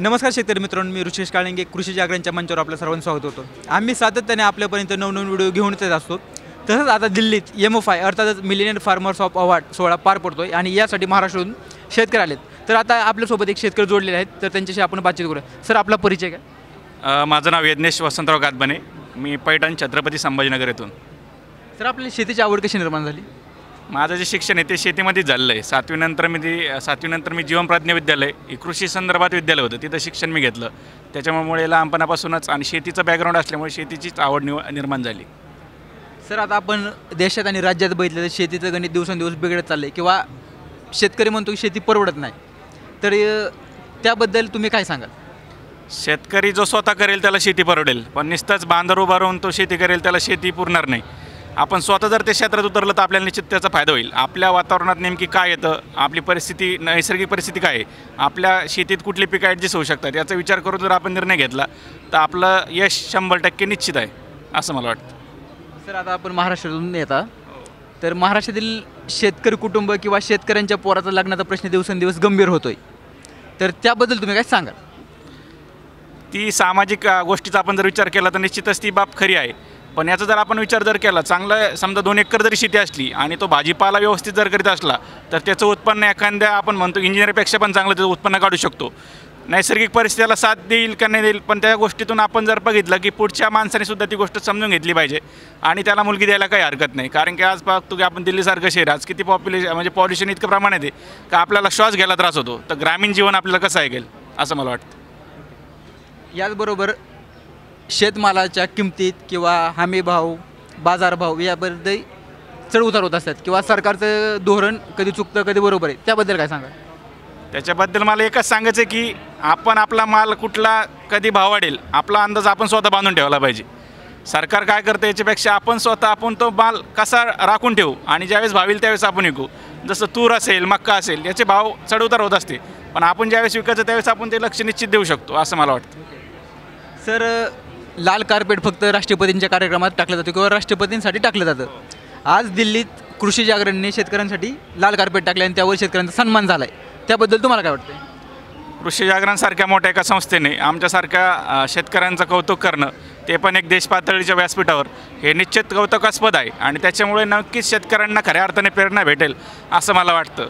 नमस्कार शेतकरी मित्रांनो, मी ऋषेश काळिंगे कृषी जागरणच्या मंचावर आपल्या सर्वांचं स्वागत होतं। आम्ही सातत्याने आपल्यापर्यंत नवनवीन व्हिडिओ घेऊन येत असतो। तसंच आता दिल्लीत MFI अर्थातच मिलेनियल फार्मर्स ऑफ अवॉर्ड सोहळा पार पडतोय आणि यासाठी महाराष्ट्रातून शेतकरी आलेत। तर आता आपल्यासोबत एक शेतकरी जोडलेले आहेत, तर त्यांच्याशी आपण बातचीत करूया। सर, आपला परिचय काय? माझं नाव यज्ञेश वसंतराव गातबने, मी पैठण छत्रपती संभाजीनगर येथून। सर, आपल्याला शेतीची आवड कशी निर्माण झाली? माझं जे शिक्षण आहे ते शेतीमध्येच झालेलं आहे। सातवीनंतर मी जीवन प्रज्ञा विद्यालय हे कृषी संदर्भात विद्यालय होतं, तिथं शिक्षण मी घेतलं। त्याच्यामुळे लहानपणापासूनच आणि शेतीचं बॅकग्राऊंड असल्यामुळे शेतीचीच आवड निर्माण झाली। सर, आता आपण देशात आणि राज्यात बघितलं तर शेतीचं गणित दिवसेंदिवस बिघडत चाललं आहे किंवा शेतकरी म्हणतो की शेती परवडत नाही, तर त्याबद्दल तुम्ही काय सांगाल? शेतकरी जो स्वतः करेल त्याला शेती परवडेल, पण नुसतंच बांधर उभा राहून तो शेती करेल त्याला शेती पुरणार नाही। आपण स्वतः जर ते क्षेत्रात उतरलं तर आपल्याला निश्चित त्याचा फायदा होईल। आपल्या वातावरणात नेमकी काय येतं, आपली परिस्थिती, नैसर्गिक परिस्थिती काय आहे, आपल्या शेतीत कुठली पिकं ॲडजस्ट होऊ शकतात याचा विचार करून जर आपण निर्णय घेतला तर आपलं यश 100% निश्चित आहे असं मला वाटतं। सर, आता आपण महाराष्ट्रातून येता, तर महाराष्ट्रातील शेतकरी कुटुंब किंवा शेतकऱ्यांच्या पोराचा लग्नाचा प्रश्न दिवसेंदिवस गंभीर होतोय, तर त्याबद्दल तुम्ही काय सांगाल? ती सामाजिक गोष्टीचा आपण जर विचार केला तर निश्चितच ती बाब खरी आहे, पण याचा जर आपण विचार जर केला, चांगलं समजा 2 एकर जरी शेती असली आणि तो भाजीपाला व्यवस्थित जर करीत असला तर त्याचं उत्पन्न एखाद्या आपण म्हणतो इंजिनियरपेक्षा पण चांगलं त्याचं उत्पन्न काढू शकतो। नैसर्गिक परिस्थितीला साथ देईल का नाही देईल, पण त्या गोष्टीतून आपण जर बघितलं की पुढच्या माणसाने सुद्धा ती गोष्ट समजून घेतली पाहिजे आणि त्याला मुलगी द्यायला काही हरकत नाही। कारण की आज बघतो की आपण दिल्लीसारखं शहर, आज किती पॉल्युशन इतकं प्रमाणात आहे का आपल्याला श्वास घ्यायला त्रास होतो, तर ग्रामीण जीवन आपल्याला कसं ऐकेल असं मला वाटतं। याचबरोबर शेतमालाच्या किमतीत किंवा हमी भाव, बाजारभाव याबद्दल चढउतार होत असतात किंवा सरकारचं धोरण कधी चुकतं कधी बरोबर आहे, त्याबद्दल काय सांगा? त्याच्याबद्दल मला एकच सांगायचं की आपण आपला माल कुठला कधी भाव वाढेल आपला अंदाज आपण स्वतः बांधून ठेवला पाहिजे। सरकार काय करतं याच्यापेक्षा आपण तो माल कसा राखून ठेवू आणि ज्यावेळेस भावेल त्यावेळेस आपण विकू। जसं तूर असेल, मक्का असेल, याचे भाव चढउतार होत असते, पण आपण ज्यावेळेस विकायचं त्यावेळेस आपण ते लक्ष निश्चित देऊ शकतो असं मला वाटतं। सर, लाल कार्पेट फक्त राष्ट्रपतींच्या कार्यक्रमात टाकलं जातं किंवा राष्ट्रपतींसाठी टाकलं जातं। आज दिल्लीत कृषी जागरणने शेतकऱ्यांसाठी लाल कार्पेट टाकले आणि त्यावर शेतकऱ्यांचा सन्मान झाला आहे, त्याबद्दल तुम्हाला काय वाटतं? कृषी जागरणसारख्या मोठ्या एका संस्थेने आमच्यासारख्या शेतकऱ्यांचं कौतुक करणं, ते पण एक देशपातळीच्या व्यासपीठावर, हे निश्चित कौतुकास्पद आहे आणि त्याच्यामुळे नक्कीच शेतकऱ्यांना खऱ्या अर्थाने प्रेरणा भेटेल असं मला वाटतं।